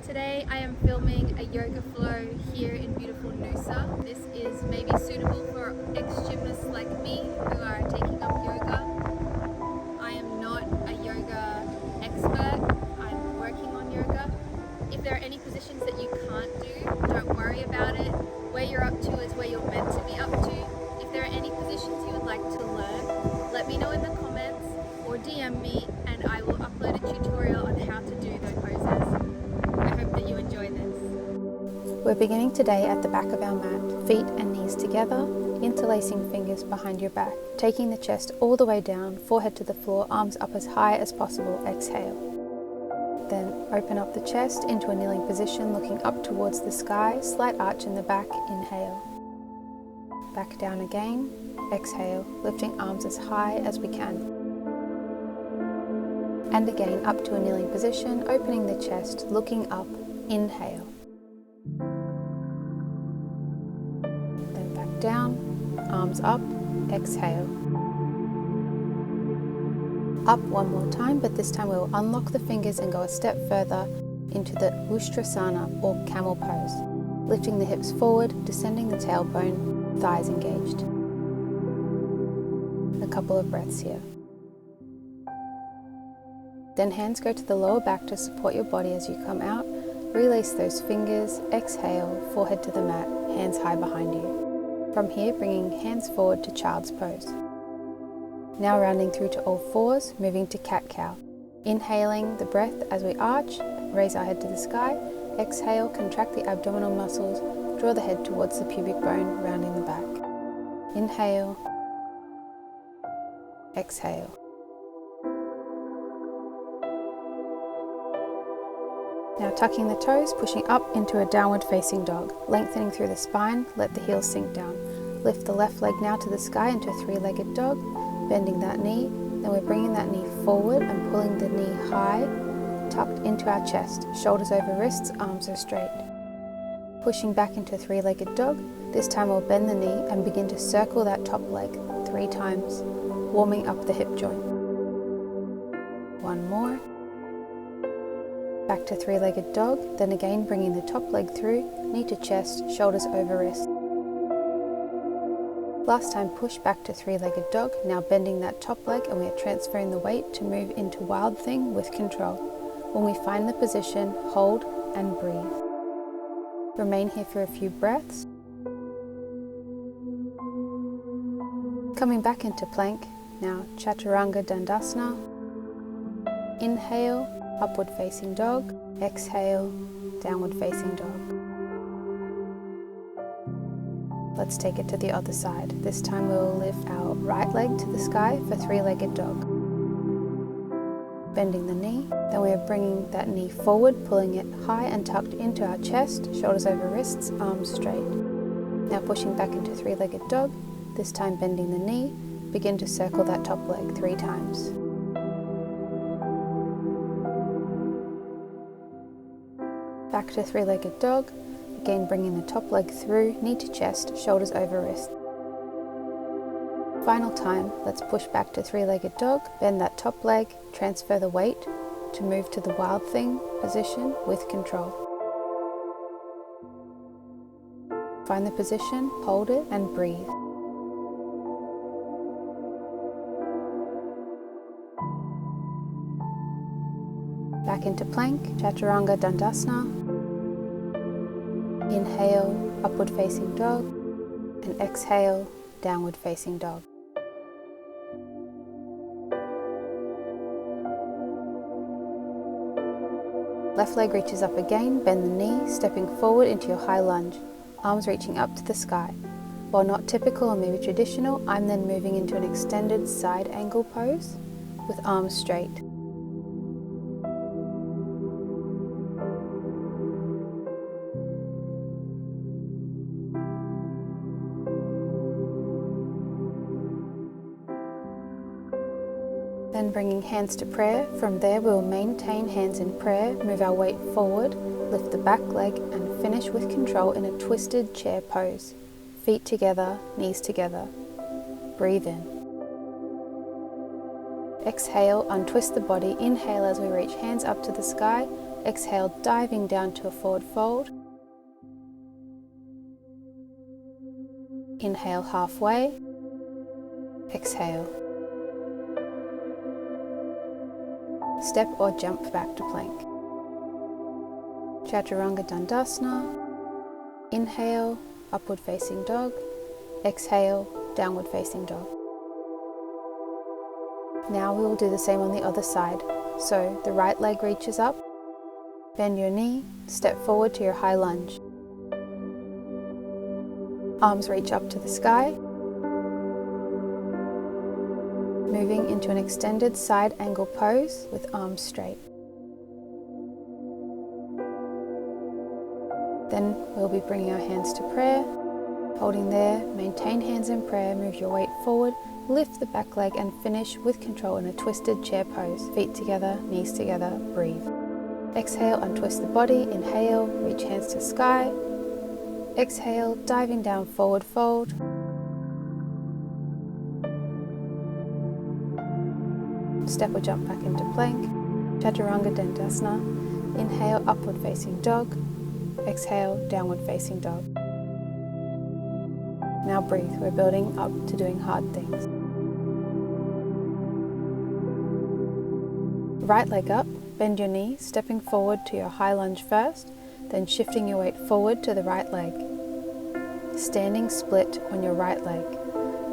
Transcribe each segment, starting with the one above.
Today I am filming a yoga flow here in beautiful Noosa. This is maybe suitable for ex-gymnasts like me who are taking up yoga. I am not a yoga expert, I'm working on yoga. If there are any positions that you can't do, don't worry about it. Where you're up to is where you're meant to be up to. If there are any positions you would like to learn, let me know in the comments or DM me and I will upload a tutorial on how to do those poses. I hope that you enjoy this. We're beginning today at the back of our mat, feet and knees together, interlacing fingers behind your back, taking the chest all the way down, forehead to the floor, arms up as high as possible, exhale. Then open up the chest into a kneeling position, looking up towards the sky, slight arch in the back, inhale. Back down again, exhale, lifting arms as high as we can. And again up to a kneeling position, opening the chest, looking up, inhale. Then back down, arms up, exhale. Up one more time, but this time we will unlock the fingers and go a step further into the Ustrasana or Camel Pose, lifting the hips forward, descending the tailbone, thighs engaged. A couple of breaths here. Then hands go to the lower back to support your body as you come out. Relace those fingers, exhale, forehead to the mat, hands high behind you. From here, bringing hands forward to Child's Pose. Now rounding through to all fours, moving to Cat-Cow. Inhaling the breath as we arch, raise our head to the sky. Exhale, contract the abdominal muscles, draw the head towards the pubic bone, rounding the back. Inhale, exhale. Now tucking the toes, pushing up into a downward facing dog, lengthening through the spine, let the heels sink down. Lift the left leg now to the sky into a three-legged dog, bending that knee, then we're bringing that knee forward and pulling the knee high, tucked into our chest, shoulders over wrists, arms are straight. Pushing back into a three-legged dog, this time we'll bend the knee and begin to circle that top leg 3 times, warming up the hip joint. One more. Back to three-legged dog, then again bringing the top leg through, knee to chest, shoulders over wrist. Last time push back to three-legged dog, now bending that top leg and we are transferring the weight to move into Wild Thing with control. When we find the position, hold and breathe. Remain here for a few breaths. Coming back into plank, now Chaturanga Dandasana. Inhale, upward facing dog, exhale, downward facing dog. Let's take it to the other side. This time we will lift our right leg to the sky for three-legged dog. Bending the knee, then we are bringing that knee forward, pulling it high and tucked into our chest, shoulders over wrists, arms straight. Now pushing back into three-legged dog, this time bending the knee, begin to circle that top leg 3 times. Back to three-legged dog, again bringing the top leg through, knee to chest, shoulders over wrist. Final time, let's push back to three-legged dog, bend that top leg, transfer the weight to move to the Wild Thing position with control. Find the position, hold it and breathe. Back into plank, Chaturanga Dandasana. Inhale, upward facing dog, and exhale, downward facing dog. Left leg reaches up again, bend the knee, stepping forward into your high lunge, arms reaching up to the sky. While not typical or maybe traditional, I'm then moving into an extended side angle pose with arms straight. Then bringing hands to prayer. From there we will maintain hands in prayer, move our weight forward, lift the back leg and finish with control in a twisted chair pose. Feet together, knees together. Breathe in. Exhale, untwist the body. Inhale as we reach hands up to the sky, Exhale, diving down to a forward fold. Inhale halfway. Exhale. Step or jump back to plank. Chaturanga Dandasana. Inhale, upward facing dog. Exhale, downward facing dog. Now we will do the same on the other side. So the right leg reaches up, bend your knee, step forward to your high lunge. Arms reach up to the sky, moving into an extended side angle pose with arms straight. Then we'll be bringing our hands to prayer, holding there, maintain hands in prayer, move your weight forward, lift the back leg and finish with control in a twisted chair pose. Feet together, knees together, breathe. Exhale, untwist the body, inhale, reach hands to sky. Exhale, diving down, forward fold. Step or jump back into plank. Chaturanga Dandasana. Inhale, upward facing dog. Exhale, downward facing dog. Now breathe, we're building up to doing hard things. Right leg up, bend your knee, stepping forward to your high lunge first, then shifting your weight forward to the right leg. Standing split on your right leg.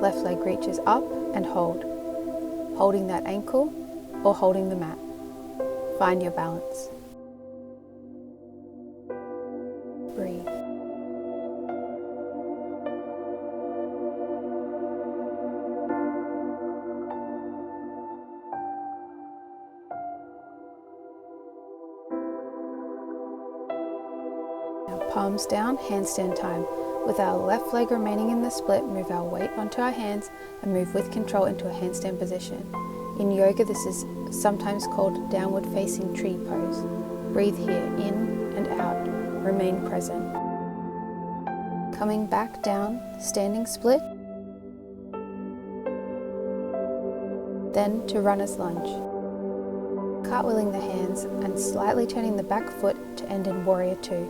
Left leg reaches up and hold. Holding that ankle or holding the mat. Find your balance. Breathe. Now palms down, handstand time. With our left leg remaining in the split, move our weight onto our hands and move with control into a handstand position. In yoga, this is sometimes called downward facing tree pose. Breathe here, in and out. Remain present. Coming back down, standing split. Then to runner's lunge. Cartwheeling the hands and slightly turning the back foot to end in warrior two.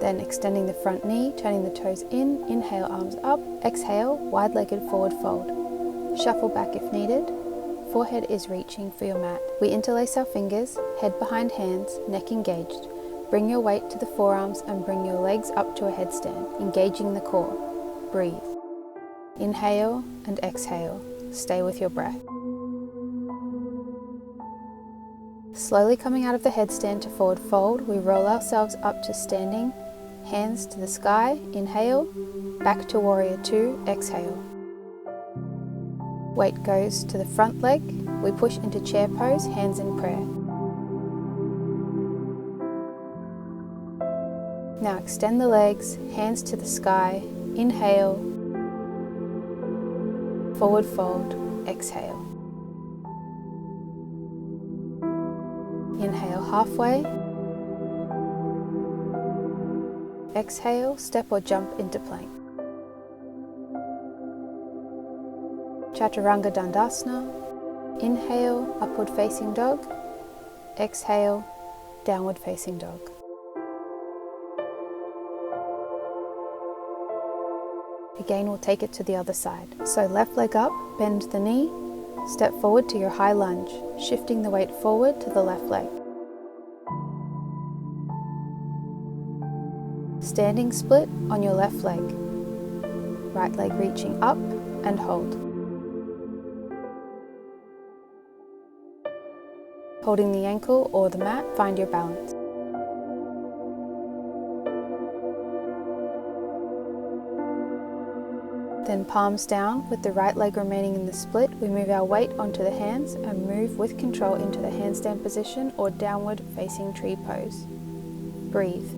Then extending the front knee, turning the toes in, inhale, arms up, exhale, wide-legged forward fold. Shuffle back if needed. Forehead is reaching for your mat. We interlace our fingers, head behind hands, neck engaged. Bring your weight to the forearms and bring your legs up to a headstand, engaging the core. Breathe. Inhale and exhale. Stay with your breath. Slowly coming out of the headstand to forward fold, we roll ourselves up to standing, hands to the sky, inhale, back to warrior two, exhale. Weight goes to the front leg, we push into chair pose, hands in prayer. Now extend the legs, hands to the sky, inhale, forward fold, exhale. Inhale halfway. Exhale, step or jump into plank. Chaturanga Dandasana. Inhale, upward facing dog. Exhale, downward facing dog. Again, we'll take it to the other side. So left leg up, bend the knee, step forward to your high lunge, shifting the weight forward to the left leg. Standing split on your left leg. Right leg reaching up and hold. Holding the ankle or the mat, find your balance. Then palms down, with the right leg remaining in the split, we move our weight onto the hands and move with control into the handstand position or downward facing tree pose. Breathe.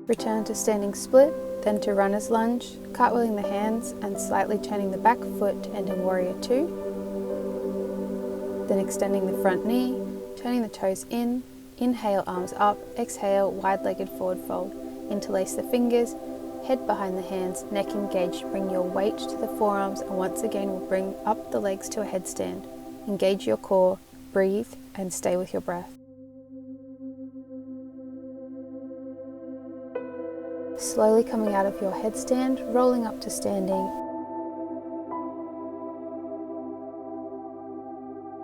Return to standing split, then to runner's lunge, cartwheeling the hands and slightly turning the back foot to end in warrior two. Then extending the front knee, turning the toes in, inhale, arms up, exhale, wide-legged forward fold. Interlace the fingers, head behind the hands, neck engaged. Bring your weight to the forearms, and once again we'll bring up the legs to a headstand. Engage your core, breathe, and stay with your breath. Slowly coming out of your headstand, rolling up to standing.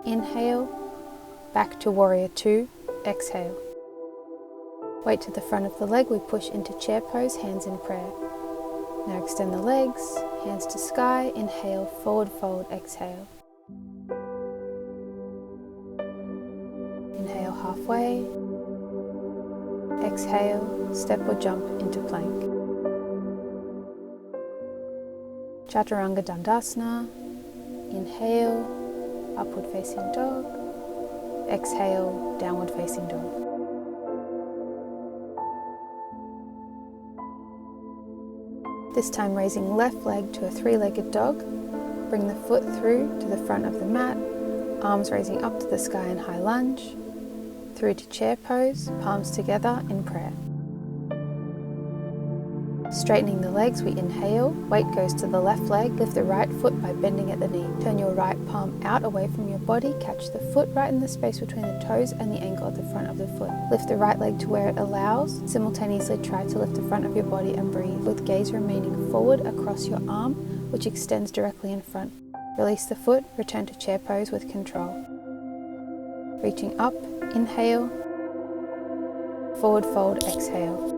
Inhale, back to warrior two, exhale. Weight to the front of the leg, we push into chair pose, hands in prayer. Now extend the legs, hands to sky, inhale, forward fold, exhale. Inhale halfway, exhale, step or jump into plank. Chaturanga Dandasana, inhale, upward facing dog, exhale, downward facing dog. This time raising left leg to a three-legged dog. Bring the foot through to the front of the mat, arms raising up to the sky in high lunge, through to chair pose, palms together in prayer. Straightening the legs, we inhale, weight goes to the left leg, lift the right foot by bending at the knee. Turn your right palm out away from your body, catch the foot right in the space between the toes and the ankle at the front of the foot. Lift the right leg to where it allows, simultaneously try to lift the front of your body and breathe, with gaze remaining forward across your arm, which extends directly in front. Release the foot, return to chair pose with control. Reaching up, inhale, forward fold, exhale.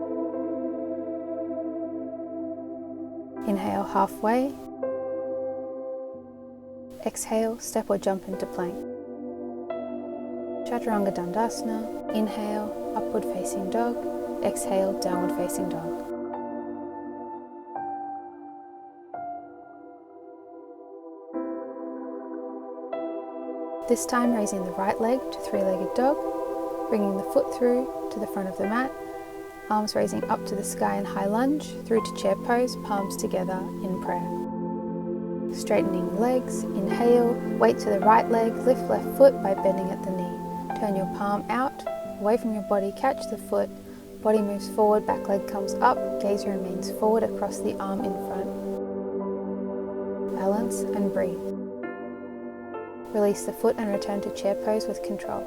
Inhale halfway, exhale, step or jump into plank. Chaturanga Dandasana, inhale, upward facing dog, exhale, downward facing dog. This time raising the right leg to three-legged dog, bringing the foot through to the front of the mat, arms raising up to the sky in high lunge, through to chair pose, palms together in prayer. Straightening legs, inhale, weight to the right leg, lift left foot by bending at the knee. Turn your palm out, away from your body, catch the foot, body moves forward, back leg comes up, gaze remains forward across the arm in front. Balance and breathe. Release the foot and return to chair pose with control.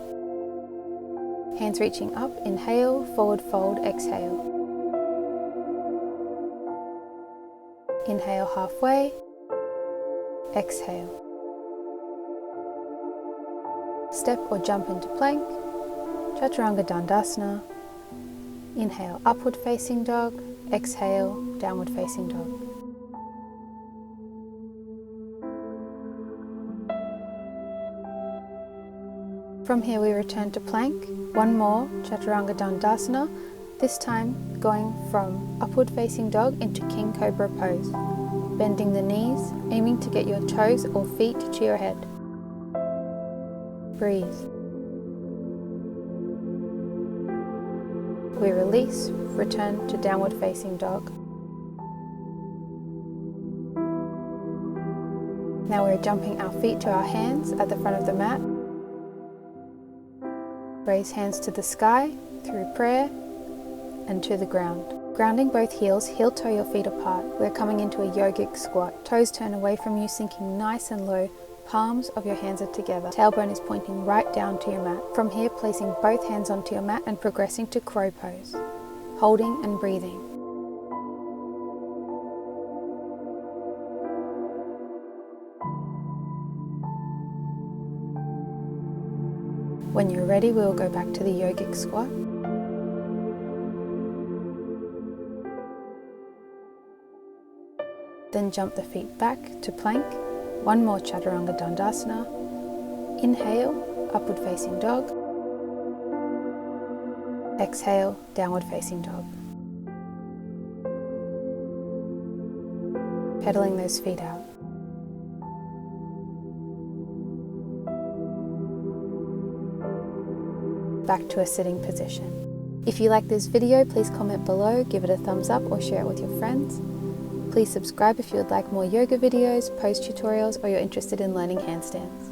Hands reaching up, inhale, forward fold, exhale. Inhale halfway, exhale. Step or jump into plank, Chaturanga Dandasana. Inhale, upward facing dog, exhale, downward facing dog. From here we return to plank, one more Chaturanga Dandasana, this time going from upward facing dog into King Cobra pose. Bending the knees, aiming to get your toes or feet to your head. Breathe. We release, return to downward facing dog. Now we're jumping our feet to our hands at the front of the mat. Raise hands to the sky, through prayer, and to the ground. Grounding both heels, heel-toe your feet apart. We're coming into a yogic squat. Toes turn away from you, sinking nice and low. Palms of your hands are together. Tailbone is pointing right down to your mat. From here, placing both hands onto your mat and progressing to crow pose. Holding and breathing. When you're ready, we will go back to the yogic squat. Then jump the feet back to plank. One more Chaturanga Dandasana. Inhale, upward facing dog. Exhale, downward facing dog. Pedaling those feet out. Back to a sitting position. If you like this video, please comment below, give it a thumbs up or share it with your friends. Please subscribe if you would like more yoga videos, pose tutorials, or you're interested in learning handstands.